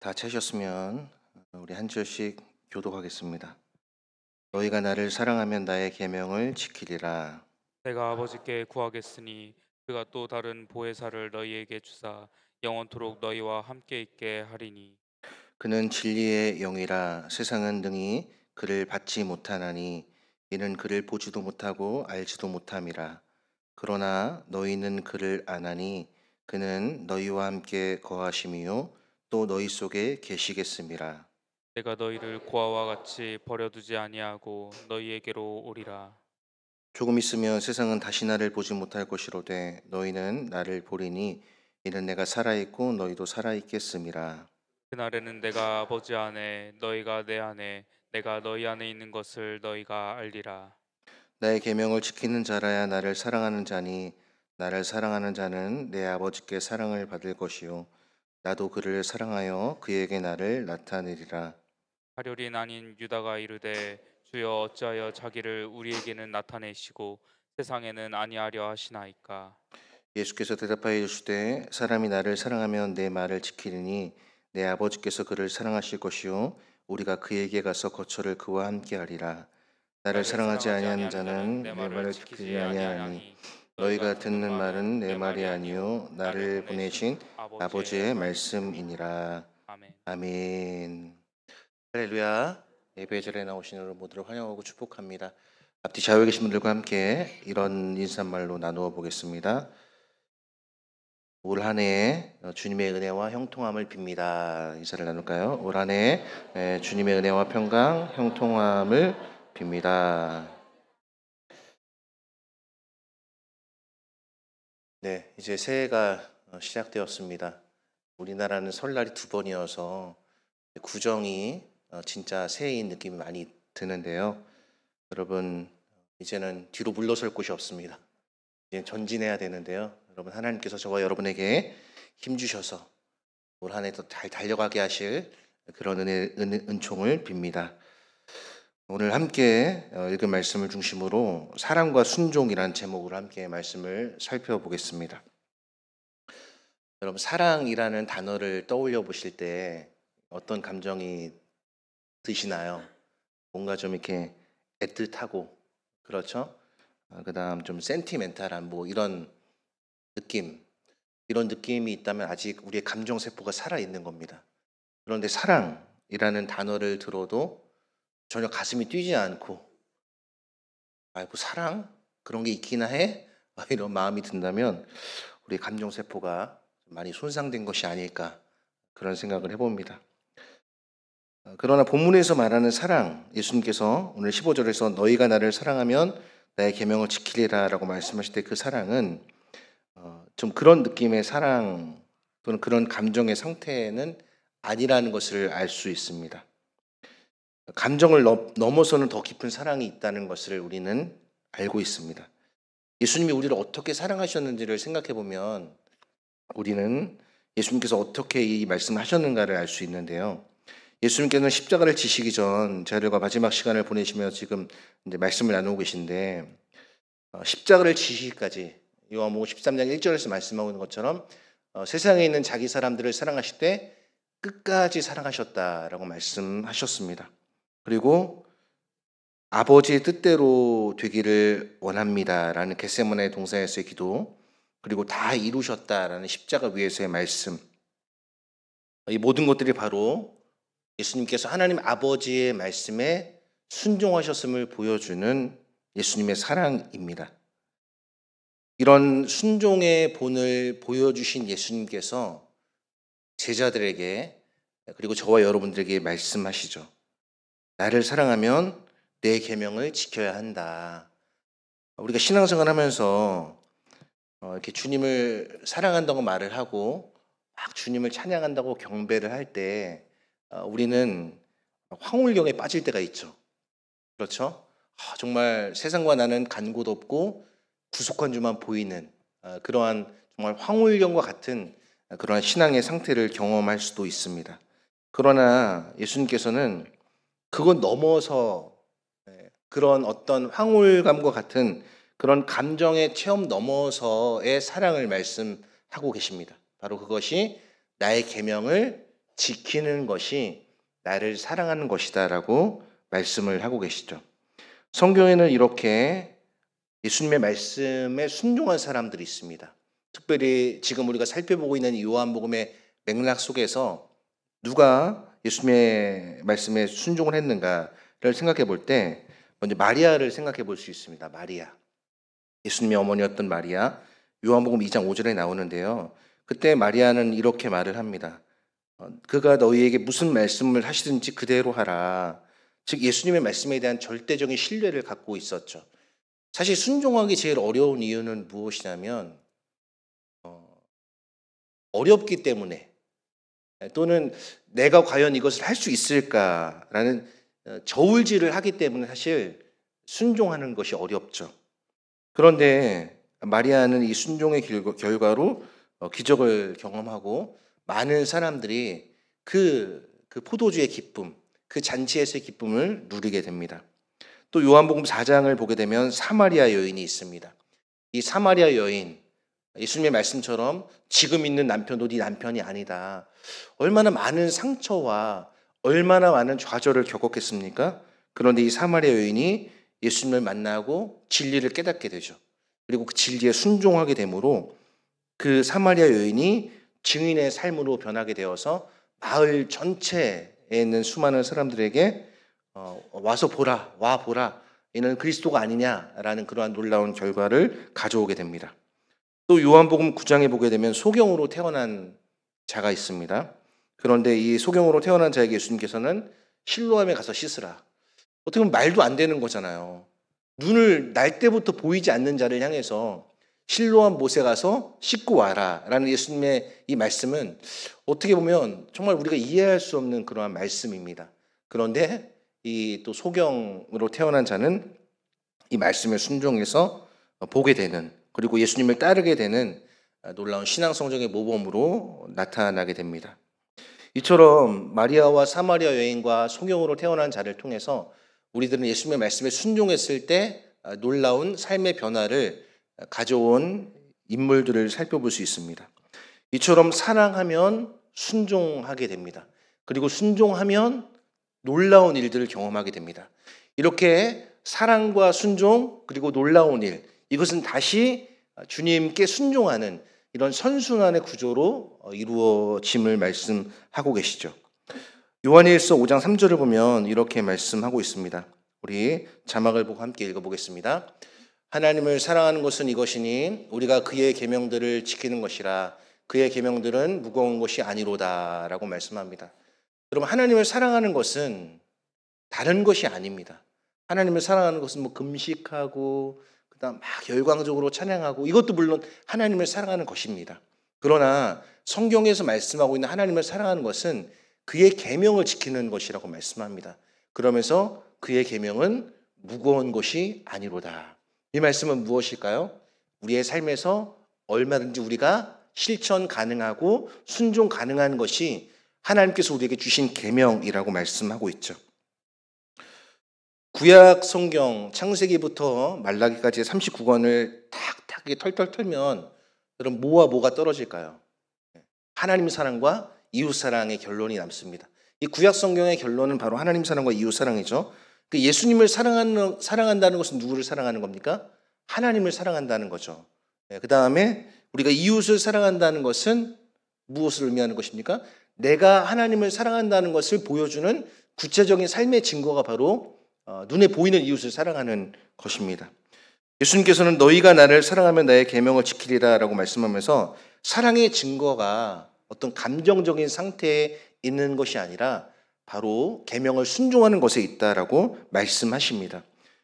다 채셨으면 우리 한 절씩 교독하겠습니다. 너희가 나를 사랑하면 나의 계명을 지키리라. 내가 아버지께 구하겠으니 그가 또 다른 보혜사를 너희에게 주사 영원토록 너희와 함께 있게 하리니. 그는 진리의 영이라. 세상은 능히 그를 받지 못하나니 이는 그를 보지도 못하고 알지도 못함이라. 그러나 너희는 그를 아나니 그는 너희와 함께 거하심이요 또 너희 속에 계시겠음이라. 내가 너희를 고아와 같이 버려두지 아니하고 너희에게로 오리라. 조금 있으면 세상은 다시 나를 보지 못할 것이로되 너희는 나를 보리니 이는 내가 살아있고 너희도 살아있겠음이라. 그날에는 내가 아버지 안에 너희가 내 안에 내가 너희 안에 있는 것을 너희가 알리라. 나의 계명을 지키는 자라야 나를 사랑하는 자니 나를 사랑하는 자는 내 아버지께 사랑을 받을 것이요 나도 그를 사랑하여 그에게 나를 나타내리라. 하려린 아닌 유다가 이르되 주여 어찌하여 자기를 우리에게는 나타내시고 세상에는 아니하려 하시나이까. 예수께서 대답하여 이르시되 사람이 나를 사랑하면 내 말을 지키리니 내 아버지께서 그를 사랑하실 것이요 우리가 그에게 가서 거처를 그와 함께 하리라. 나를 나를 사랑하지 사랑하지 아니하는 아니하는 자는 자는 내 내 말을 말을 지키지 지키지 아니하나니 아니하니 너희가 너희가 듣는 듣는 말은 말은 내 내 말이 말이 아니요 아니요 나를 나를 보내신 보내신 아버지의 아버지의 말씀이니라. 말씀이니라. 아멘. 아멘. 할렐루야. 예배 자리에 나오신 여러분 모두를 환영하고 축복합니다. 앞뒤 좌우에 계신 분들과 함께 이런 인사말로 나누어 보겠습니다. 올 한 해 주님의 은혜와 형통함을 빕니다. 인사를 나눌까요? 올 한 해 주님의 은혜와 평강, 형통함을 빕니다. 네, 이제 새해가 시작되었습니다. 우리나라는 설날이 두 번이어서 구정이 진짜 새해인 느낌이 많이 드는데요. 여러분, 이제는 뒤로 물러설 곳이 없습니다. 이제 전진해야 되는데요. 여러분, 하나님께서 저와 여러분에게 힘 주셔서 올 한 해도 잘 달려가게 하실 그런 은총을 빕니다. 오늘 함께 읽은 말씀을 중심으로 사랑과 순종이라는 제목으로 함께 말씀을 살펴보겠습니다. 여러분, 사랑이라는 단어를 떠올려 보실 때 어떤 감정이 드시나요? 뭔가 좀 이렇게 애틋하고, 그렇죠? 그다음 좀 센티멘탈한 뭐 이런 느낌, 이런 느낌이 있다면 아직 우리의 감정 세포가 살아 있는 겁니다. 그런데 사랑이라는 단어를 들어도 전혀 가슴이 뛰지 않고, 아이고 사랑 그런 게 있기나 해? 이런 마음이 든다면 우리 감정 세포가 많이 손상된 것이 아닐까 그런 생각을 해봅니다. 그러나 본문에서 말하는 사랑, 예수님께서 오늘 15절에서 너희가 나를 사랑하면 나의 계명을 지키리라라고 말씀하실 때 그 사랑은 좀 그런 느낌의 사랑 또는 그런 감정의 상태는 아니라는 것을 알 수 있습니다. 감정을 넘어서는 더 깊은 사랑이 있다는 것을 우리는 알고 있습니다. 예수님이 우리를 어떻게 사랑하셨는지를 생각해 보면 우리는 예수님께서 어떻게 이 말씀을 하셨는가를 알 수 있는데요. 예수님께서는 십자가를 지시기 전 저희들과 마지막 시간을 보내시며 지금 이제 말씀을 나누고 계신데 십자가를 지시기까지 요한복음 13장 1절에서 말씀하고 있는 것처럼 세상에 있는 자기 사람들을 사랑하실 때 끝까지 사랑하셨다라고 말씀하셨습니다. 그리고 아버지의 뜻대로 되기를 원합니다라는 겟세마네 동산에서의 기도, 그리고 다 이루셨다라는 십자가 위에서의 말씀, 이 모든 것들이 바로 예수님께서 하나님 아버지의 말씀에 순종하셨음을 보여주는 예수님의 사랑입니다. 이런 순종의 본을 보여주신 예수님께서 제자들에게 그리고 저와 여러분들에게 말씀하시죠. 나를 사랑하면 내 계명을 지켜야 한다. 우리가 신앙생활 하면서 이렇게 주님을 사랑한다고 말을 하고 막 주님을 찬양한다고 경배를 할 때 우리는 황홀경에 빠질 때가 있죠. 그렇죠? 정말 세상과 나는 간 곳 없고 구속한 주만 보이는 그러한 정말 황홀경과 같은 그러한 신앙의 상태를 경험할 수도 있습니다. 그러나 예수님께서는 그건 넘어서 그런 어떤 황홀감과 같은 그런 감정의 체험 넘어서의 사랑을 말씀하고 계십니다. 바로 그것이 나의 계명을 지키는 것이 나를 사랑하는 것이다라고 말씀을 하고 계시죠. 성경에는 이렇게 예수님의 말씀에 순종한 사람들이 있습니다. 특별히 지금 우리가 살펴보고 있는 요한복음의 맥락 속에서 누가 예수님의 말씀에 순종을 했는가를 생각해 볼 때 먼저 마리아를 생각해 볼 수 있습니다. 마리아. 예수님의 어머니였던 마리아. 요한복음 2장 5절에 나오는데요. 그때 마리아는 이렇게 말을 합니다. 그가 너희에게 무슨 말씀을 하시든지 그대로 하라. 즉 예수님의 말씀에 대한 절대적인 신뢰를 갖고 있었죠. 사실 순종하기 제일 어려운 이유는 무엇이냐면 어렵기 때문에 또는 내가 과연 이것을 할 수 있을까라는 저울질을 하기 때문에 사실 순종하는 것이 어렵죠. 그런데 마리아는 이 순종의 결과로 기적을 경험하고 많은 사람들이 그 포도주의 기쁨, 그 잔치에서의 기쁨을 누리게 됩니다. 또 요한복음 4장을 보게 되면 사마리아 여인이 있습니다. 이 사마리아 여인, 예수님의 말씀처럼 지금 있는 남편도 네 남편이 아니다. 얼마나 많은 상처와 얼마나 많은 좌절을 겪었겠습니까? 그런데 이 사마리아 여인이 예수님을 만나고 진리를 깨닫게 되죠. 그리고 그 진리에 순종하게 되므로 그 사마리아 여인이 증인의 삶으로 변하게 되어서 마을 전체에 있는 수많은 사람들에게 와서 보라, 와 보라, 이는 그리스도가 아니냐라는 그러한 놀라운 결과를 가져오게 됩니다. 또 요한복음 9장에 보게 되면 소경으로 태어난 자가 있습니다. 그런데 이 소경으로 태어난 자에게 예수님께서는 실로암에 가서 씻으라. 어떻게 보면 말도 안 되는 거잖아요. 눈을 날 때부터 보이지 않는 자를 향해서 실로암 못에 가서 씻고 와라 라는 예수님의 이 말씀은 어떻게 보면 정말 우리가 이해할 수 없는 그러한 말씀입니다. 그런데 이 또 소경으로 태어난 자는 이 말씀을 순종해서 보게 되는, 그리고 예수님을 따르게 되는 놀라운 신앙 성장의 모범으로 나타나게 됩니다. 이처럼 마리아와 사마리아 여인과 소경으로 태어난 자를 통해서 우리들은 예수님의 말씀에 순종했을 때 놀라운 삶의 변화를 가져온 인물들을 살펴볼 수 있습니다. 이처럼 사랑하면 순종하게 됩니다. 그리고 순종하면 놀라운 일들을 경험하게 됩니다. 이렇게 사랑과 순종 그리고 놀라운 일, 이것은 다시 주님께 순종하는 이런 선순환의 구조로 이루어짐을 말씀하고 계시죠. 요한일서 5장 3절을 보면 이렇게 말씀하고 있습니다. 우리 자막을 보고 함께 읽어보겠습니다. 하나님을 사랑하는 것은 이것이니 우리가 그의 계명들을 지키는 것이라. 그의 계명들은 무거운 것이 아니로다 라고 말씀합니다. 여러분, 하나님을 사랑하는 것은 다른 것이 아닙니다. 하나님을 사랑하는 것은 뭐 금식하고 그다음 막 열광적으로 찬양하고, 이것도 물론 하나님을 사랑하는 것입니다. 그러나 성경에서 말씀하고 있는 하나님을 사랑하는 것은 그의 계명을 지키는 것이라고 말씀합니다. 그러면서 그의 계명은 무거운 것이 아니로다. 이 말씀은 무엇일까요? 우리의 삶에서 얼마든지 우리가 실천 가능하고 순종 가능한 것이 하나님께서 우리에게 주신 계명이라고 말씀하고 있죠. 구약 성경 창세기부터 말라기까지 39권을 탁탁 털털 털면 여러분 뭐와 뭐가 떨어질까요? 하나님 사랑과 이웃 사랑의 결론이 남습니다. 이 구약 성경의 결론은 바로 하나님 사랑과 이웃 사랑이죠. 그 예수님을 사랑한다는 것은 누구를 사랑하는 겁니까? 하나님을 사랑한다는 거죠. 그 다음에 우리가 이웃을 사랑한다는 것은 무엇을 의미하는 것입니까? 내가 하나님을 사랑한다는 것을 보여주는 구체적인 삶의 증거가 바로 눈에 보이는 이웃을 사랑하는 것입니다. 예수님께서는 너희가 나를 사랑하면 나의 계명을 지키리라 라고 말씀하면서 사랑의 증거가 어떤 감정적인 상태에 있는 것이 아니라 바로 계명을 순종하는 것에 있다라고 말씀하십니다.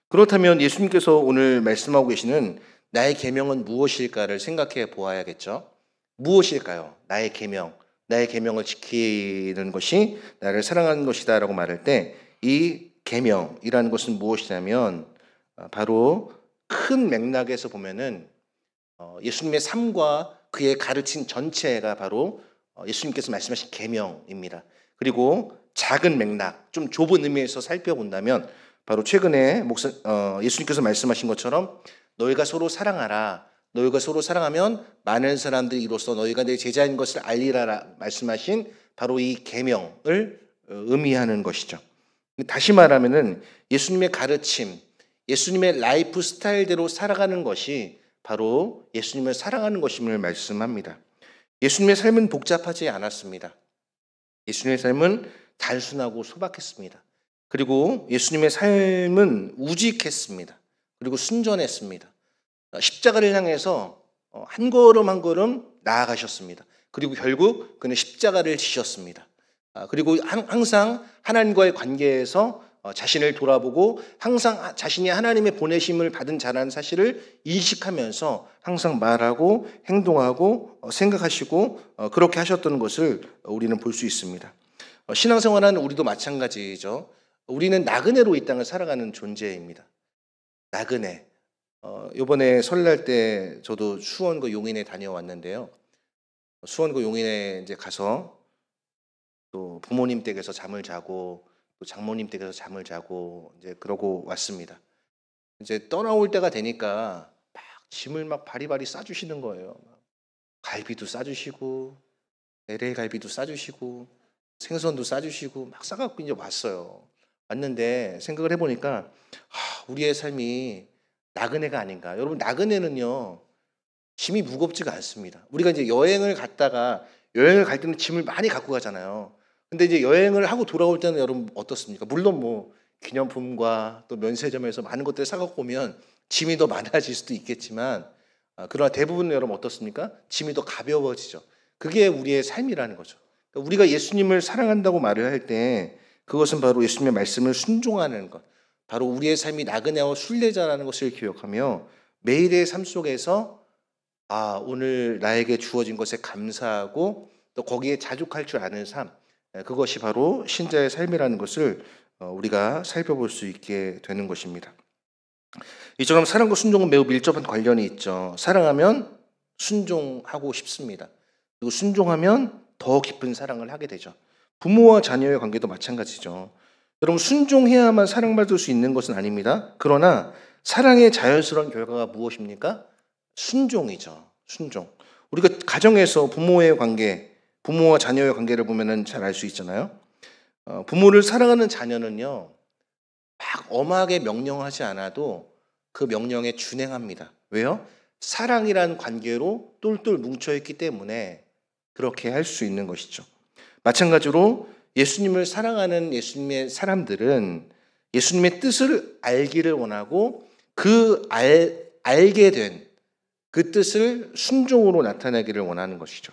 그렇다면 예수님께서 오늘 말씀하고 계시는 나의 계명은 무엇일까를 생각해 보아야겠죠. 무엇일까요? 나의 계명, 나의 계명을 지키는 것이 나를 사랑하는 것이다 라고 말할 때 이 계명이라는 것은 무엇이냐면 바로 큰 맥락에서 보면은 예수님의 삶과 그의 가르친 전체가 바로 예수님께서 말씀하신 계명입니다. 그리고 작은 맥락, 좀 좁은 의미에서 살펴본다면 바로 최근에 예수님께서 말씀하신 것처럼 너희가 서로 사랑하라. 너희가 서로 사랑하면 많은 사람들이 이로써 너희가 내 제자인 것을 알리라 말씀하신 바로 이 계명을 의미하는 것이죠. 다시 말하면은 예수님의 가르침, 예수님의 라이프 스타일대로 살아가는 것이 바로 예수님을 사랑하는 것임을 말씀합니다. 예수님의 삶은 복잡하지 않았습니다. 예수님의 삶은 단순하고 소박했습니다. 그리고 예수님의 삶은 우직했습니다. 그리고 순전했습니다. 십자가를 향해서 한 걸음 한 걸음 나아가셨습니다. 그리고 결국 그는 십자가를 지셨습니다. 그리고 항상 하나님과의 관계에서 자신을 돌아보고 항상 자신이 하나님의 보내심을 받은 자라는 사실을 인식하면서 항상 말하고 행동하고 생각하시고 그렇게 하셨던 것을 우리는 볼 수 있습니다. 신앙생활하는 우리도 마찬가지죠. 우리는 나그네로 이 땅을 살아가는 존재입니다. 나그네. 이번에 설날 때 저도 수원구 용인에 다녀왔는데요. 수원구 용인에 이제 가서 또 부모님 댁에서 잠을 자고 또 장모님 댁에서 잠을 자고 이제 그러고 왔습니다. 이제 떠나올 때가 되니까 막 짐을 막 바리바리 싸주시는 거예요. 갈비도 싸주시고 LA 갈비도 싸주시고 생선도 싸주시고 막 싸갖고 이제 왔어요. 왔는데 생각을 해보니까 우리의 삶이 나그네가 아닌가. 여러분, 나그네는요 짐이 무겁지가 않습니다. 우리가 이제 여행을 갈 때는 짐을 많이 갖고 가잖아요. 근데 이제 여행을 하고 돌아올 때는 여러분 어떻습니까? 물론 뭐 기념품과 또 면세점에서 많은 것들을 사갖고 오면 짐이 더 많아질 수도 있겠지만 그러나 대부분 여러분 어떻습니까? 짐이 더 가벼워지죠. 그게 우리의 삶이라는 거죠. 그러니까 우리가 예수님을 사랑한다고 말을 할 때 그것은 바로 예수님의 말씀을 순종하는 것, 바로 우리의 삶이 나그네와 순례자라는 것을 기억하며 매일의 삶 속에서 오늘 나에게 주어진 것에 감사하고 또 거기에 자족할 줄 아는 삶, 그것이 바로 신자의 삶이라는 것을 우리가 살펴볼 수 있게 되는 것입니다. 이처럼 사랑과 순종은 매우 밀접한 관련이 있죠. 사랑하면 순종하고 싶습니다. 그리고 순종하면 더 깊은 사랑을 하게 되죠. 부모와 자녀의 관계도 마찬가지죠. 여러분, 순종해야만 사랑받을 수 있는 것은 아닙니다. 그러나 사랑의 자연스러운 결과가 무엇입니까? 순종이죠. 순종. 우리가 가정에서 부모의 관계, 부모와 자녀의 관계를 보면 잘 알 수 있잖아요. 부모를 사랑하는 자녀는요, 막 엄하게 명령하지 않아도 그 명령에 준행합니다. 왜요? 사랑이란 관계로 똘똘 뭉쳐있기 때문에 그렇게 할 수 있는 것이죠. 마찬가지로 예수님을 사랑하는 예수님의 사람들은 예수님의 뜻을 알기를 원하고 알게 된 그 뜻을 순종으로 나타내기를 원하는 것이죠.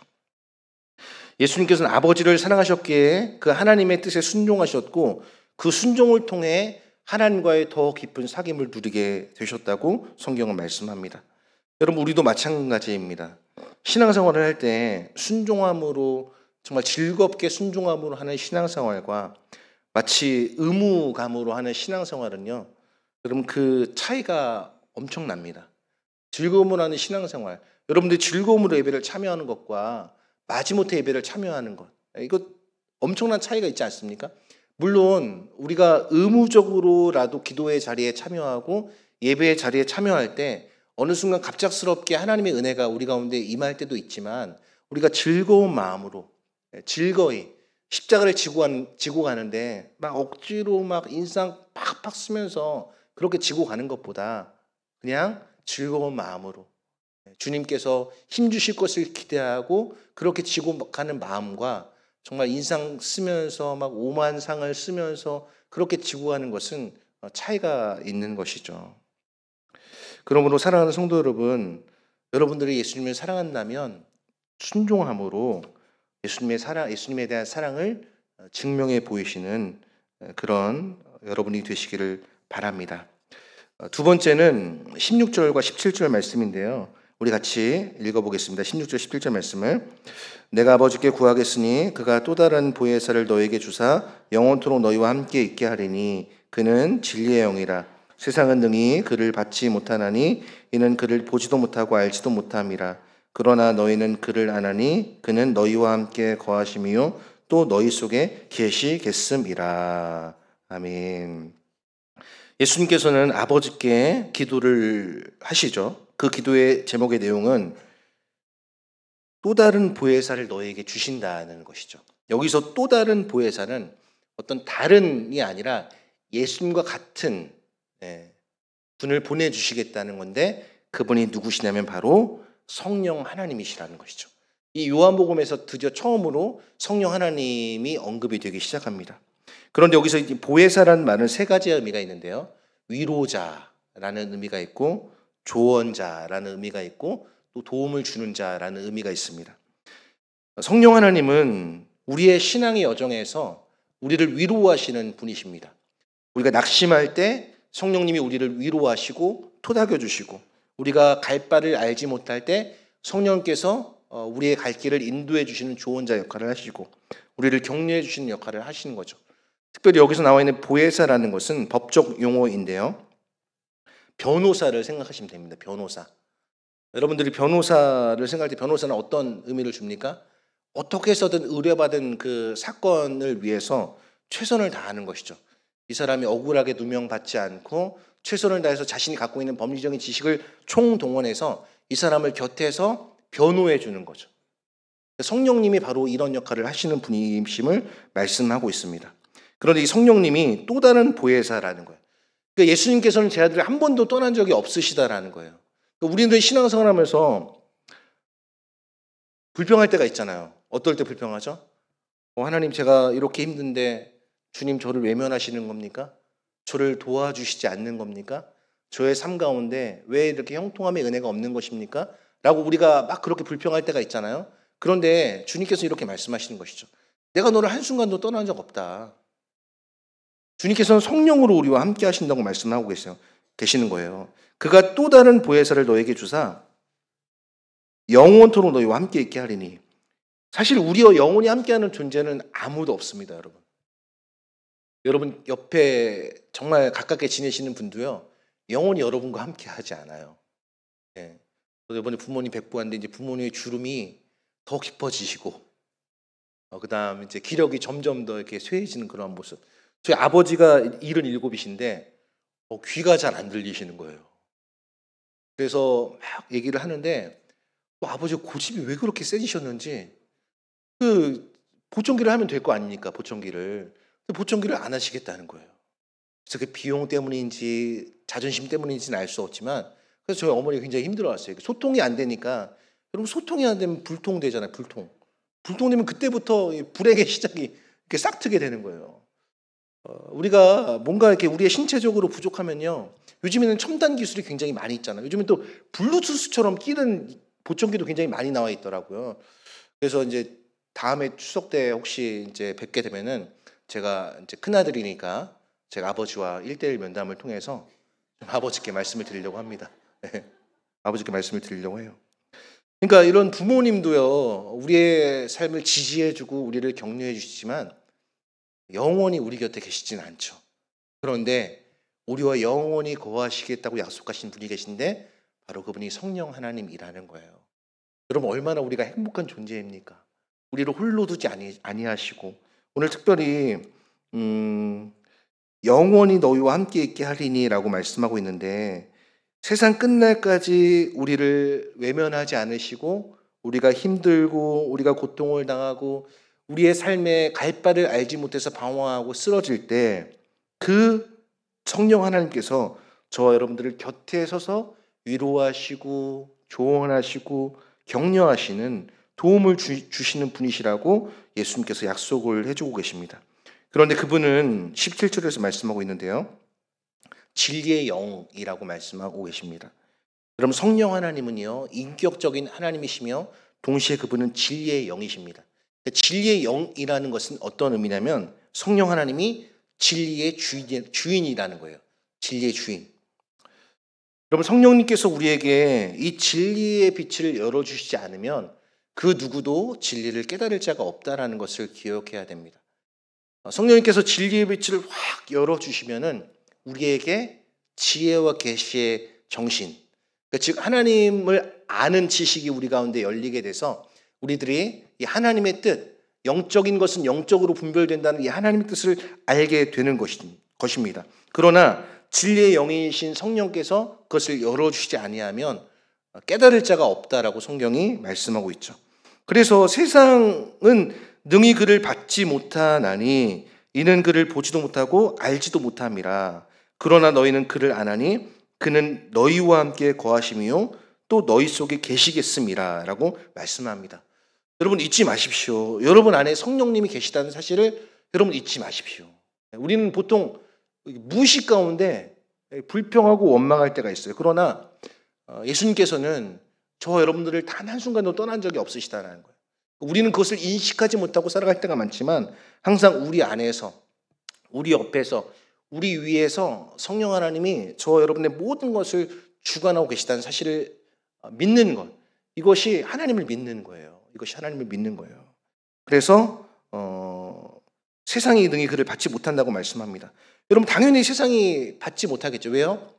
예수님께서는 아버지를 사랑하셨기에 그 하나님의 뜻에 순종하셨고 그 순종을 통해 하나님과의 더 깊은 사귐을 누리게 되셨다고 성경은 말씀합니다. 여러분, 우리도 마찬가지입니다. 신앙생활을 할 때 순종함으로 정말 즐겁게 순종함으로 하는 신앙생활과 마치 의무감으로 하는 신앙생활은요, 여러분 그 차이가 엄청납니다. 즐거움으로 하는 신앙생활, 여러분들이 즐거움으로 예배를 참여하는 것과 마지못해 예배를 참여하는 것, 이거 엄청난 차이가 있지 않습니까? 물론 우리가 의무적으로라도 기도의 자리에 참여하고 예배의 자리에 참여할 때 어느 순간 갑작스럽게 하나님의 은혜가 우리 가운데 임할 때도 있지만 우리가 즐거운 마음으로 즐거이 십자가를 지고 가는데 막 억지로 막 인상 팍팍 쓰면서 그렇게 지고 가는 것보다 그냥 즐거운 마음으로 주님께서 힘 주실 것을 기대하고 그렇게 지고 가는 마음과 정말 인상 쓰면서 막 오만 상을 쓰면서 그렇게 지고 가는 것은 차이가 있는 것이죠. 그러므로 사랑하는 성도 여러분, 여러분들이 예수님을 사랑한다면 순종함으로 예수님에 대한 사랑을 증명해 보이시는 그런 여러분이 되시기를 바랍니다. 두 번째는 16절과 17절 말씀인데요. 우리 같이 읽어보겠습니다. 16절 17절 말씀을. 내가 아버지께 구하겠으니 그가 또 다른 보혜사를 너에게 주사 영원토록 너희와 함께 있게 하리니 그는 진리의 영이라. 세상은 능히 그를 받지 못하나니 이는 그를 보지도 못하고 알지도 못함이라. 그러나 너희는 그를 아나니 그는 너희와 함께 거하심이요 또 너희 속에 계시겠음이라. 아멘. 예수님께서는 아버지께 기도를 하시죠. 그 기도의 제목의 내용은 또 다른 보혜사를 너에게 주신다는 것이죠. 여기서 또 다른 보혜사는 어떤 다른이 아니라 예수님과 같은 분을 보내주시겠다는 건데, 그분이 누구시냐면 바로 성령 하나님이시라는 것이죠. 이 요한복음에서 드디어 처음으로 성령 하나님이 언급이 되기 시작합니다. 그런데 여기서 이 보혜사라는 말은 세 가지의 의미가 있는데요. 위로자라는 의미가 있고, 조언자라는 의미가 있고, 또 도움을 주는 자라는 의미가 있습니다. 성령 하나님은 우리의 신앙의 여정에서 우리를 위로하시는 분이십니다. 우리가 낙심할 때 성령님이 우리를 위로하시고 토닥여 주시고, 우리가 갈 바를 알지 못할 때 성령께서 우리의 갈 길을 인도해 주시는 조언자 역할을 하시고, 우리를 격려해 주시는 역할을 하시는 거죠. 특별히 여기서 나와 있는 보혜사라는 것은 법적 용어인데요. 변호사를 생각하시면 됩니다. 변호사. 여러분들이 변호사를 생각할 때 변호사는 어떤 의미를 줍니까? 어떻게 해서든 의뢰받은 그 사건을 위해서 최선을 다하는 것이죠. 이 사람이 억울하게 누명받지 않고 최선을 다해서 자신이 갖고 있는 법리적인 지식을 총동원해서 이 사람을 곁에서 변호해 주는 거죠. 성령님이 바로 이런 역할을 하시는 분이심을 말씀하고 있습니다. 그런데 이 성령님이 또 다른 보혜사라는 거예요. 그러니까 예수님께서는 제 아들을 한 번도 떠난 적이 없으시다라는 거예요. 그러니까 우리는 신앙생활 하면서 불평할 때가 있잖아요. 어떨 때 불평하죠? 하나님, 제가 이렇게 힘든데 주님 저를 외면하시는 겁니까? 저를 도와주시지 않는 겁니까? 저의 삶 가운데 왜 이렇게 형통함의 은혜가 없는 것입니까? 라고 우리가 막 그렇게 불평할 때가 있잖아요. 그런데 주님께서 이렇게 말씀하시는 것이죠. 내가 너를 한순간도 떠난 적 없다. 주님께서는 성령으로 우리와 함께 하신다고 말씀하고 계시는 거예요. 그가 또 다른 보혜사를 너에게 주사 영원토록 너희와 함께 있게 하리니. 사실 우리와 영원히 함께하는 존재는 아무도 없습니다, 여러분. 여러분 옆에 정말 가깝게 지내시는 분도요, 영원히 여러분과 함께하지 않아요. 저도 이번에 부모님 뵙고 왔는데 이제 부모님의 주름이 더 깊어지시고, 그다음 이제 기력이 점점 더 이렇게 쇠해지는 그런 모습. 저희 아버지가 77이신데 귀가 잘 안 들리시는 거예요. 그래서 막 얘기를 하는데 아버지가 고집이 왜 그렇게 세지셨는지, 그 보청기를 하면 될 거 아닙니까? 보청기를 안 하시겠다는 거예요. 그래서 그 비용 때문인지 자존심 때문인지는 알 수 없지만, 그래서 저희 어머니가 굉장히 힘들어했어요. 소통이 안 되니까. 여러분, 소통이 안 되면 불통되잖아요. 불통되면 그때부터 불행의 시작이 이렇게 싹트게 되는 거예요. 우리가 뭔가 이렇게 우리의 신체적으로 부족하면요, 요즘에는 첨단 기술이 굉장히 많이 있잖아요. 요즘엔 또 블루투스처럼 끼는 보청기도 굉장히 많이 나와 있더라고요. 그래서 이제 다음에 추석 때 혹시 이제 뵙게 되면은 제가 이제 큰아들이니까 제가 아버지와 1:1 면담을 통해서 좀 아버지께 말씀을 드리려고 합니다. 아버지께 말씀을 드리려고 해요. 그러니까 이런 부모님도요, 우리의 삶을 지지해주고 우리를 격려해 주시지만 영원히 우리 곁에 계시지는 않죠. 그런데 우리와 영원히 거하시겠다고 약속하신 분이 계신데 바로 그분이 성령 하나님이라는 거예요. 여러분, 얼마나 우리가 행복한 존재입니까? 우리를 홀로 두지 아니하시고, 오늘 특별히 영원히 너희와 함께 있게 하리니라고 말씀하고 있는데, 세상 끝날까지 우리를 외면하지 않으시고, 우리가 힘들고 우리가 고통을 당하고 우리의 삶에 갈 바를 알지 못해서 방황하고 쓰러질 때 그 성령 하나님께서 저와 여러분들을 곁에 서서 위로하시고 조언하시고 격려하시는, 도움을 주시는 분이시라고 예수님께서 약속을 해주고 계십니다. 그런데 그분은 17절에서 말씀하고 있는데요, 진리의 영이라고 말씀하고 계십니다. 여러분, 성령 하나님은요, 인격적인 하나님이시며 동시에 그분은 진리의 영이십니다. 진리의 영이라는 것은 어떤 의미냐면 성령 하나님이 진리의 주인이라는 거예요. 진리의 주인. 여러분, 성령님께서 우리에게 이 진리의 빛을 열어주시지 않으면 그 누구도 진리를 깨달을 자가 없다라는 것을 기억해야 됩니다. 성령님께서 진리의 빛을 확 열어주시면은 우리에게 지혜와 계시의 정신, 즉 하나님을 아는 지식이 우리 가운데 열리게 돼서 우리들이 이 하나님의 뜻, 영적인 것은 영적으로 분별된다는 이 하나님의 뜻을 알게 되는 것입니다. 그러나 진리의 영이신 성령께서 그것을 열어주시지 아니하면 깨달을 자가 없다라고 성경이 말씀하고 있죠. 그래서 세상은 능히 그를 받지 못하나니 이는 그를 보지도 못하고 알지도 못함이라. 그러나 너희는 그를 아나니 그는 너희와 함께 거하심이요 또 너희 속에 계시겠음이라 라고 말씀합니다. 여러분 잊지 마십시오. 여러분 안에 성령님이 계시다는 사실을 여러분 잊지 마십시오. 우리는 보통 무의식 가운데 불평하고 원망할 때가 있어요. 그러나 예수님께서는 저 여러분들을 단 한순간도 떠난 적이 없으시다는 거예요. 우리는 그것을 인식하지 못하고 살아갈 때가 많지만 항상 우리 안에서, 우리 옆에서, 우리 위에서 성령 하나님이 저 여러분의 모든 것을 주관하고 계시다는 사실을 믿는 것, 이것이 하나님을 믿는 거예요. 이것이 하나님을 믿는 거예요. 그래서 세상이 능히 그를 받지 못한다고 말씀합니다. 여러분 당연히 세상이 받지 못하겠죠. 왜요?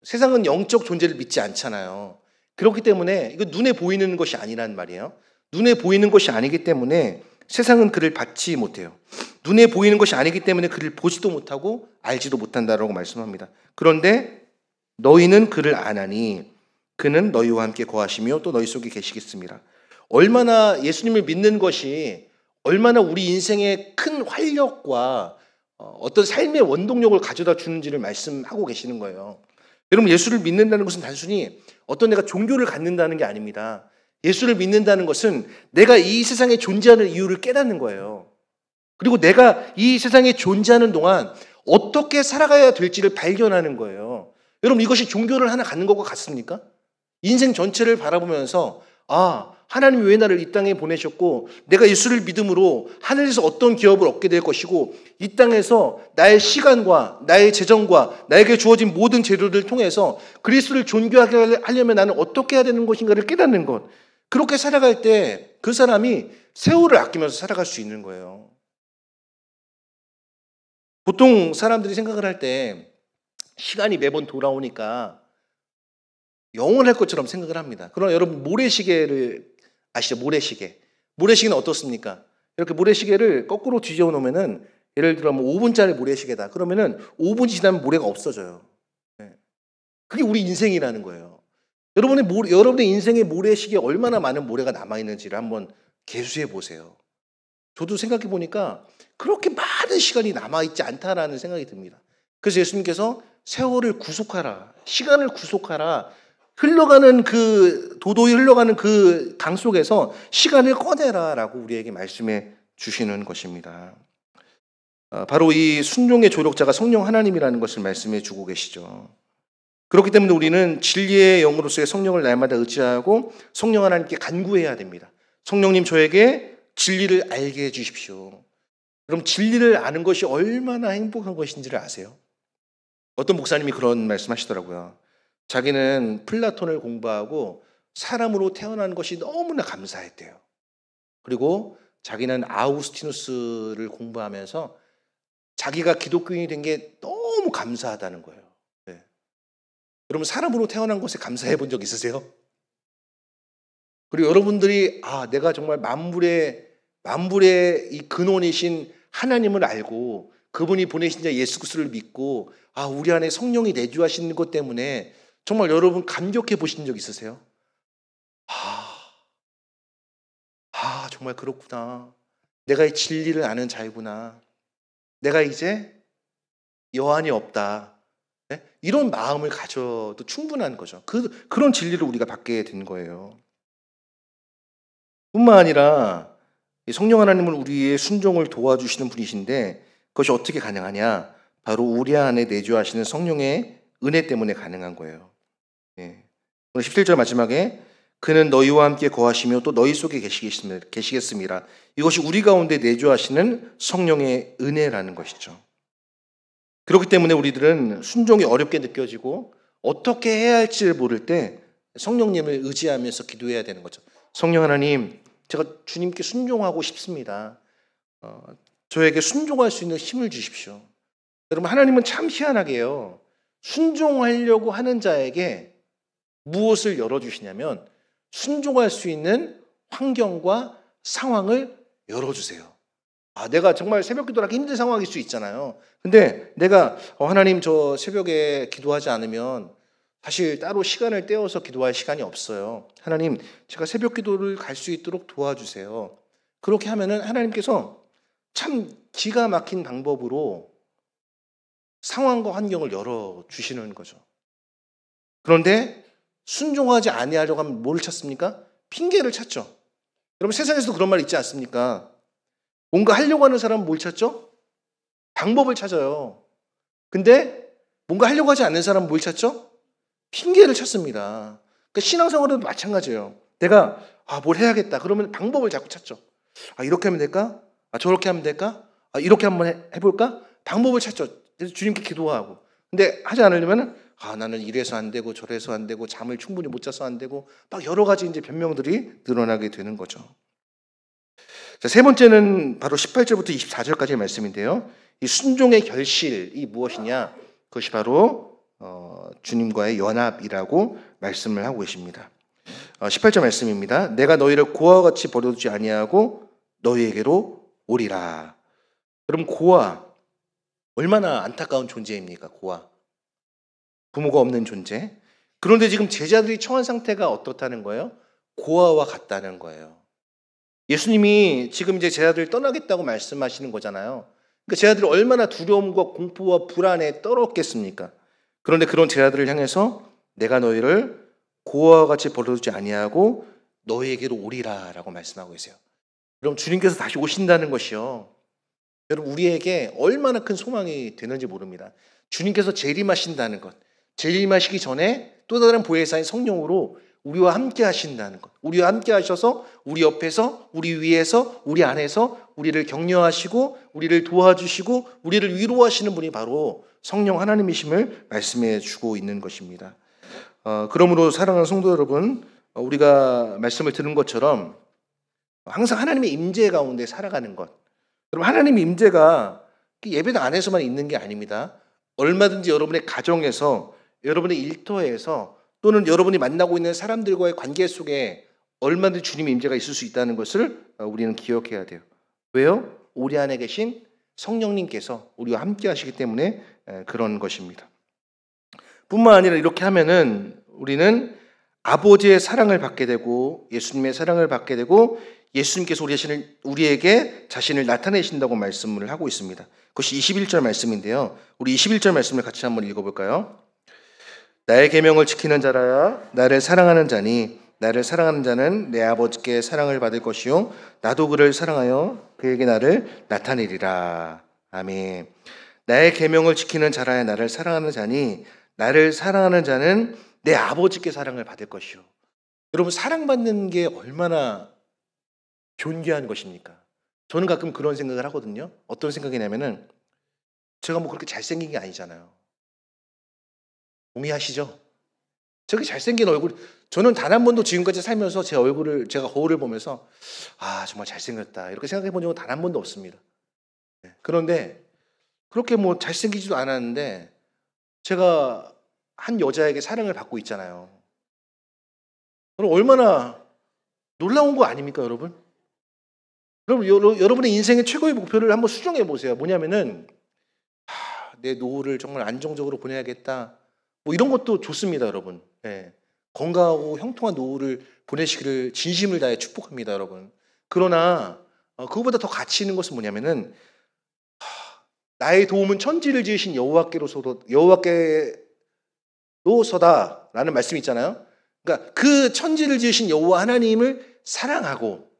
세상은 영적 존재를 믿지 않잖아요. 그렇기 때문에 이거 눈에 보이는 것이 아니란 말이에요. 눈에 보이는 것이 아니기 때문에 세상은 그를 받지 못해요. 눈에 보이는 것이 아니기 때문에 그를 보지도 못하고 알지도 못한다라고 말씀합니다. 그런데 너희는 그를 아나니 그는 너희와 함께 거하시며 또 너희 속에 계시겠습니다. 얼마나 예수님을 믿는 것이 얼마나 우리 인생에 큰 활력과 어떤 삶의 원동력을 가져다 주는지를 말씀하고 계시는 거예요. 여러분 예수를 믿는다는 것은 단순히 어떤 내가 종교를 갖는다는 게 아닙니다. 예수를 믿는다는 것은 내가 이 세상에 존재하는 이유를 깨닫는 거예요. 그리고 내가 이 세상에 존재하는 동안 어떻게 살아가야 될지를 발견하는 거예요. 여러분 이것이 종교를 하나 갖는 것과 같습니까? 인생 전체를 바라보면서 하나님이 왜 나를 이 땅에 보내셨고 내가 예수를 믿음으로 하늘에서 어떤 기업을 얻게 될 것이고 이 땅에서 나의 시간과 나의 재정과 나에게 주어진 모든 재료들을 통해서 그리스도를 존귀하게 하려면 나는 어떻게 해야 되는 것인가를 깨닫는 것. 그렇게 살아갈 때 그 사람이 세월을 아끼면서 살아갈 수 있는 거예요. 보통 사람들이 생각을 할 때 시간이 매번 돌아오니까 영원할 것처럼 생각을 합니다. 그러나 여러분 모래시계를 아시죠? 모래시계. 모래시계는 어떻습니까? 이렇게 모래시계를 거꾸로 뒤집어 놓으면은 예를 들어 5분짜리 모래시계다. 그러면은 5분이 지나면 모래가 없어져요. 그게 우리 인생이라는 거예요. 여러분의 인생의 모래시계에 얼마나 많은 모래가 남아있는지를 한번 계수해 보세요. 저도 생각해 보니까 그렇게 많은 시간이 남아있지 않다라는 생각이 듭니다. 그래서 예수님께서 세월을 구속하라, 시간을 구속하라, 도도히 흘러가는 그 강 속에서 시간을 꺼내라라고 우리에게 말씀해 주시는 것입니다. 바로 이 순종의 조력자가 성령 하나님이라는 것을 말씀해 주고 계시죠. 그렇기 때문에 우리는 진리의 영으로서의 성령을 날마다 의지하고 성령 하나님께 간구해야 됩니다. 성령님 저에게 진리를 알게 해주십시오. 그럼 진리를 아는 것이 얼마나 행복한 것인지를 아세요? 어떤 목사님이 그런 말씀하시더라고요. 자기는 플라톤을 공부하고 사람으로 태어난 것이 너무나 감사했대요. 그리고 자기는 아우구스티누스를 공부하면서 자기가 기독교인이 된 게 너무 감사하다는 거예요. 여러분 사람으로 태어난 것에 감사해 본 적 있으세요? 그리고 여러분들이 내가 정말 만물의 이 근원이신 하나님을 알고 그분이 보내신 자 예수 그리스도를 믿고 우리 안에 성령이 내주하시는 것 때문에 정말 여러분 감격해 보신 적 있으세요? 정말 그렇구나. 내가 이 진리를 아는 자이구나. 내가 이제 여한이 없다. 이런 마음을 가져도 충분한 거죠. 그런 진리를 우리가 받게 된 거예요. 뿐만 아니라 성령 하나님은 우리의 순종을 도와주시는 분이신데 그것이 어떻게 가능하냐? 바로 우리 안에 내주하시는 성령의 은혜 때문에 가능한 거예요. 오늘 17절 마지막에 그는 너희와 함께 거하시며 또 너희 속에 계시겠습니다. 이것이 우리 가운데 내주하시는 성령의 은혜라는 것이죠. 그렇기 때문에 우리들은 순종이 어렵게 느껴지고 어떻게 해야 할지를 모를 때 성령님을 의지하면서 기도해야 되는 거죠. 성령 하나님, 제가 주님께 순종하고 싶습니다. 저에게 순종할 수 있는 힘을 주십시오. 여러분 하나님은 참 희한하게요. 순종하려고 하는 자에게 무엇을 열어주시냐면 순종할 수 있는 환경과 상황을 열어주세요. 내가 정말 새벽 기도를 하기 힘든 상황일 수 있잖아요. 근데 내가 하나님 저 새벽에 기도하지 않으면 사실 따로 시간을 떼어서 기도할 시간이 없어요. 하나님 제가 새벽 기도를 갈 수 있도록 도와주세요. 그렇게 하면은 하나님께서 참 기가 막힌 방법으로 상황과 환경을 열어주시는 거죠. 그런데 순종하지 아니하려고 하면 뭘 찾습니까? 핑계를 찾죠. 여러분 세상에서도 그런 말 있지 않습니까? 뭔가 하려고 하는 사람은 뭘 찾죠? 방법을 찾아요. 근데 뭔가 하려고 하지 않는 사람은 뭘 찾죠? 핑계를 찾습니다. 그러니까 신앙생활은 마찬가지예요. 내가 뭘 해야겠다. 그러면 방법을 자꾸 찾죠. 이렇게 하면 될까? 저렇게 하면 될까? 이렇게 한번 해볼까? 방법을 찾죠. 그래서 주님께 기도하고. 근데 하지 않으려면 나는 이래서 안 되고 저래서 안 되고 잠을 충분히 못 자서 안 되고 막 여러 가지 이제 변명들이 늘어나게 되는 거죠. 자, 세 번째는 바로 18절부터 24절까지의 말씀인데요. 이 순종의 결실이 무엇이냐? 그것이 바로 주님과의 연합이라고 말씀을 하고 계십니다. 18절 말씀입니다. 내가 너희를 고아와 같이 버려두지 아니하고 너희에게로 오리라. 그럼 고아 얼마나 안타까운 존재입니까? 고아 부모가 없는 존재. 그런데 지금 제자들이 처한 상태가 어떻다는 거예요? 고아와 같다는 거예요. 예수님이 지금 이제 제자들 떠나겠다고 말씀하시는 거잖아요. 그러니까 제자들이 얼마나 두려움과 공포와 불안에 떨었겠습니까? 그런데 그런 제자들을 향해서 내가 너희를 고아와 같이 버려두지 아니하고 너희에게로 오리라라고 말씀하고 계세요. 그럼 주님께서 다시 오신다는 것이요. 여러분 우리에게 얼마나 큰 소망이 되는지 모릅니다. 주님께서 재림하신다는 것, 재림하시기 전에 또 다른 보혜사인 성령으로 우리와 함께 하신다는 것, 우리와 함께 하셔서 우리 옆에서, 우리 위에서, 우리 안에서 우리를 격려하시고 우리를 도와주시고 우리를 위로하시는 분이 바로 성령 하나님이심을 말씀해 주고 있는 것입니다. 그러므로 사랑하는 성도 여러분, 우리가 말씀을 들은 것처럼 항상 하나님의 임재 가운데 살아가는 것. 여러분 하나님의 임재가 예배당 안에서만 있는 게 아닙니다. 얼마든지 여러분의 가정에서, 여러분의 일터에서 또는 여러분이 만나고 있는 사람들과의 관계 속에 얼마든지 주님의 임재가 있을 수 있다는 것을 우리는 기억해야 돼요. 왜요? 우리 안에 계신 성령님께서 우리와 함께 하시기 때문에 그런 것입니다. 뿐만 아니라 이렇게 하면은 우리는 아버지의 사랑을 받게 되고 예수님의 사랑을 받게 되고 예수님께서 우리에게 자신을 나타내신다고 말씀을 하고 있습니다. 그것이 21절 말씀인데요. 우리 21절 말씀을 같이 한번 읽어볼까요? 나의 계명을 지키는 자라야 나를 사랑하는 자니 나를 사랑하는 자는 내 아버지께 사랑을 받을 것이요 나도 그를 사랑하여 그에게 나를 나타내리라. 아멘. 나의 계명을 지키는 자라야 나를 사랑하는 자니 나를 사랑하는 자는 내 아버지께 사랑을 받을 것이요. 여러분 사랑받는 게 얼마나 존귀한 것입니까? 저는 가끔 그런 생각을 하거든요. 어떤 생각이냐면은 제가 뭐 그렇게 잘생긴 게 아니잖아요. 동의하시죠? 저렇게 잘생긴 얼굴, 저는 단 한 번도 지금까지 살면서 제 얼굴을, 제가 거울을 보면서 정말 잘생겼다 이렇게 생각해 본 적은 단 한 번도 없습니다. 그런데 그렇게 뭐 잘생기지도 않았는데 제가 한 여자에게 사랑을 받고 있잖아요. 그럼 얼마나 놀라운 거 아닙니까, 여러분? 여러분의 인생의 최고의 목표를 한번 수정해 보세요. 뭐냐면은 내 노후를 정말 안정적으로 보내야겠다. 뭐 이런 것도 좋습니다, 여러분. 건강하고 형통한 노후를 보내시기를 진심을 다해 축복합니다, 여러분. 그러나 그거보다 더 가치 있는 것은 뭐냐면은 나의 도움은 천지를 지으신 여호와께로서다라는 말씀이 있잖아요. 그러니까 그 천지를 지으신 여호와 하나님을 사랑하고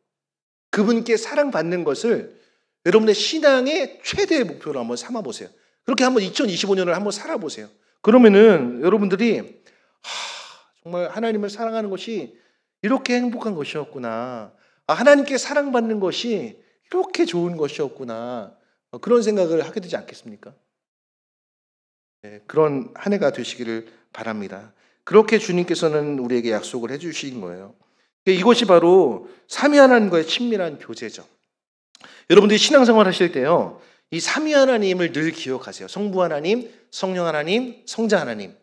그분께 사랑받는 것을 여러분의 신앙의 최대의 목표로 한번 삼아보세요. 그렇게 한번 2025년을 한번 살아보세요. 그러면은 여러분들이 정말 하나님을 사랑하는 것이 이렇게 행복한 것이었구나. 하나님께 사랑받는 것이 이렇게 좋은 것이었구나. 그런 생각을 하게 되지 않겠습니까? 그런 한 해가 되시기를 바랍니다. 그렇게 주님께서는 우리에게 약속을 해주신 거예요. 이것이 바로 삼위 하나님과의 친밀한 교제죠. 여러분들이 신앙생활 하실 때요, 이 삼위 하나님을 늘 기억하세요. 성부 하나님, 성령 하나님, 성자 하나님.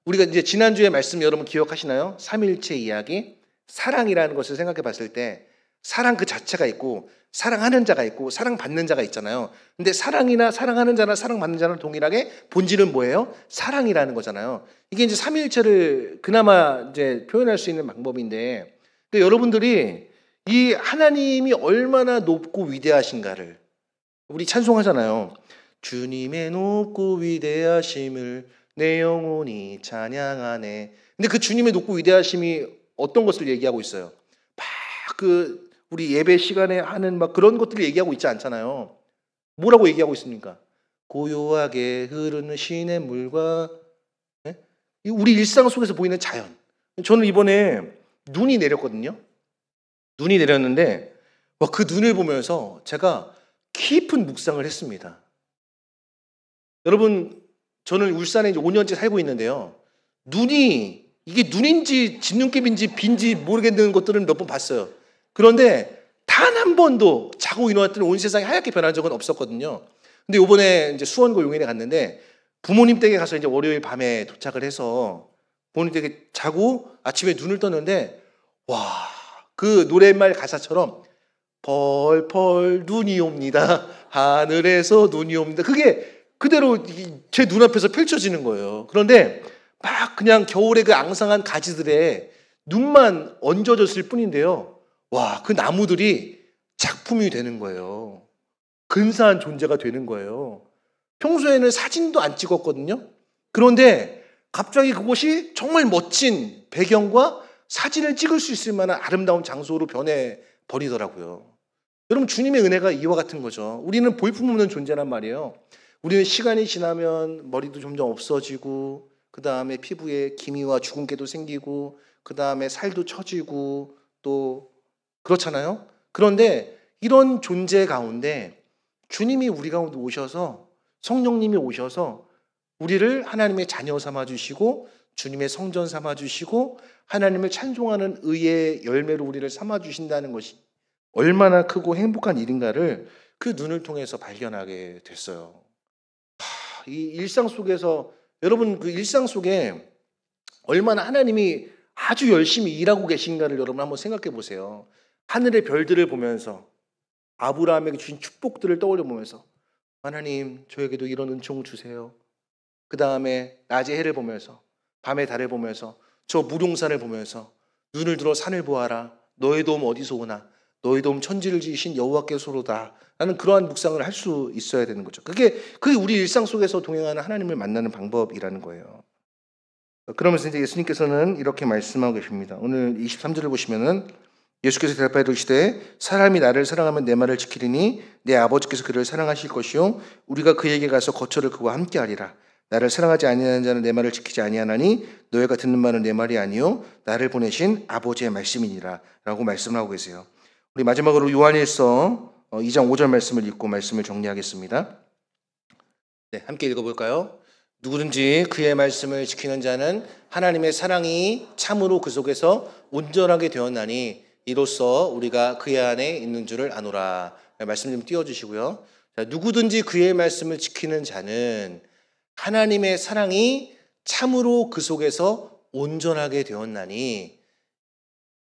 우리가 이제 지난주에 말씀 여러분 기억하시나요? 삼일체 이야기, 사랑이라는 것을 생각해 봤을 때 사랑 그 자체가 있고 사랑하는 자가 있고 사랑받는 자가 있잖아요. 근데 사랑이나 사랑하는 자나 사랑받는 자는 동일하게 본질은 뭐예요? 사랑이라는 거잖아요. 이게 이제 삼일체를 그나마 이제 표현할 수 있는 방법인데, 여러분들이 이 하나님이 얼마나 높고 위대하신가를 우리 찬송하잖아요. 주님의 높고 위대하심을 내 영혼이 찬양하네. 근데 그 주님의 높고 위대하심이 어떤 것을 얘기하고 있어요? 막 우리 예배 시간에 하는 막 그런 것들을 얘기하고 있지 않잖아요. 뭐라고 얘기하고 있습니까? 고요하게 흐르는 시냇물과 우리 일상 속에서 보이는 자연. 저는 이번에 눈이 내렸거든요. 눈이 내렸는데 그 눈을 보면서 제가 깊은 묵상을 했습니다. 여러분, 저는 울산에 이제 5년째 살고 있는데요. 눈이 이게 눈인지 진눈깨비인지 빈지 모르겠는 것들은 몇 번 봤어요. 그런데 단 한 번도 자고 일어났더니 온 세상이 하얗게 변한 적은 없었거든요. 근데 이번에 이제 수원고 용인에 갔는데 부모님 댁에 가서 이제 월요일 밤에 도착을 해서 부모님 댁에 자고 아침에 눈을 떴는데 와, 그 노랫말 가사처럼 펄펄 눈이 옵니다. 하늘에서 눈이 옵니다. 그게 그대로 제 눈앞에서 펼쳐지는 거예요. 그런데 막 그냥 겨울에 그 앙상한 가지들에 눈만 얹어졌을 뿐인데요. 와, 그 나무들이 작품이 되는 거예요. 근사한 존재가 되는 거예요. 평소에는 사진도 안 찍었거든요. 그런데 갑자기 그곳이 정말 멋진 배경과 사진을 찍을 수 있을 만한 아름다운 장소로 변해 버리더라고요. 여러분, 주님의 은혜가 이와 같은 거죠. 우리는 볼품없는 존재란 말이에요. 우리는 시간이 지나면 머리도 점점 없어지고, 그 다음에 피부에 기미와 주근깨도 생기고, 그 다음에 살도 처지고, 또 그렇잖아요. 그런데 이런 존재 가운데 주님이 우리 가운데 오셔서, 성령님이 오셔서 우리를 하나님의 자녀 삼아주시고 주님의 성전 삼아주시고 하나님을 찬송하는 의의 열매로 우리를 삼아주신다는 것이 얼마나 크고 행복한 일인가를 그 눈을 통해서 발견하게 됐어요. 이 일상 속에서, 여러분, 그 일상 속에 얼마나 하나님이 아주 열심히 일하고 계신가를 여러분 한번 생각해 보세요. 하늘의 별들을 보면서 아브라함에게 주신 축복들을 떠올려 보면서 하나님, 저에게도 이런 은총 주세요. 그 다음에 낮의 해를 보면서, 밤의 달을 보면서, 저 무동산을 보면서 눈을 들어 산을 보아라. 너의 도움 어디서 오나? 너의 도움 천지를 지으신 여호와께서로다. 라는 그러한 묵상을 할 수 있어야 되는 거죠. 그게 우리 일상 속에서 동행하는 하나님을 만나는 방법이라는 거예요. 그러면서 이제 예수님께서는 이렇게 말씀하고 계십니다. 오늘 23절을 보시면은 예수께서 대답하여 이르시되 사람이 나를 사랑하면 내 말을 지키리니 내 아버지께서 그를 사랑하실 것이요 우리가 그에게 가서 거처를 그와 함께 하리라. 나를 사랑하지 아니하는 자는 내 말을 지키지 아니하나니 너희가 듣는 말은 내 말이 아니요 나를 보내신 아버지의 말씀이니라 라고 말씀을 하고 계세요. 우리 마지막으로 요한일서 2장 5절 말씀을 읽고 말씀을 정리하겠습니다. 네, 함께 읽어볼까요? 누구든지 그의 말씀을 지키는 자는 하나님의 사랑이 참으로 그 속에서 온전하게 되었나니 이로써 우리가 그의 안에 있는 줄을 아노라. 말씀 좀 띄워주시고요. 자, 누구든지 그의 말씀을 지키는 자는 하나님의 사랑이 참으로 그 속에서 온전하게 되었나니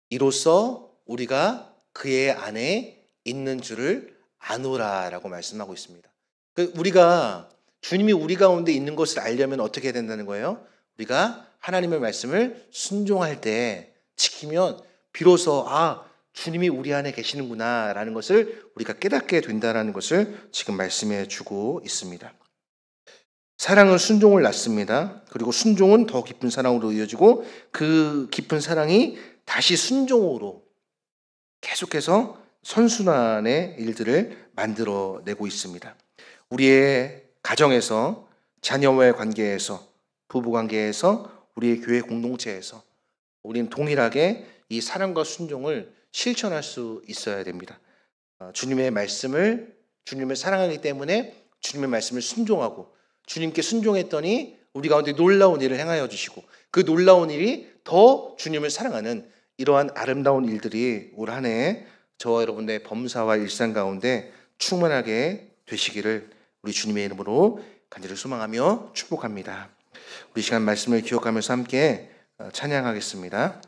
이로써 우리가 그의 안에 있는 줄을 아노라라고 말씀하고 있습니다. 우리가 주님이 우리 가운데 있는 것을 알려면 어떻게 해야 된다는 거예요? 우리가 하나님의 말씀을 순종할 때 지키면 비로소 주님이 우리 안에 계시는구나 라는 것을 우리가 깨닫게 된다는 것을 지금 말씀해 주고 있습니다. 사랑은 순종을 낳습니다. 그리고 순종은 더 깊은 사랑으로 이어지고 그 깊은 사랑이 다시 순종으로 계속해서 선순환의 일들을 만들어내고 있습니다. 우리의 가정에서, 자녀와의 관계에서, 부부관계에서, 우리의 교회 공동체에서 우리는 동일하게 이 사랑과 순종을 실천할 수 있어야 됩니다. 주님의 주님을 사랑하기 때문에 주님의 말씀을 순종하고 주님께 순종했더니 우리 가운데 놀라운 일을 행하여 주시고 그 놀라운 일이 더 주님을 사랑하는 이러한 아름다운 일들이 올 한 해 저와 여러분의 범사와 일상 가운데 충만하게 되시기를 우리 주님의 이름으로 간절히 소망하며 축복합니다. 우리 시간 말씀을 기억하면서 함께 찬양하겠습니다.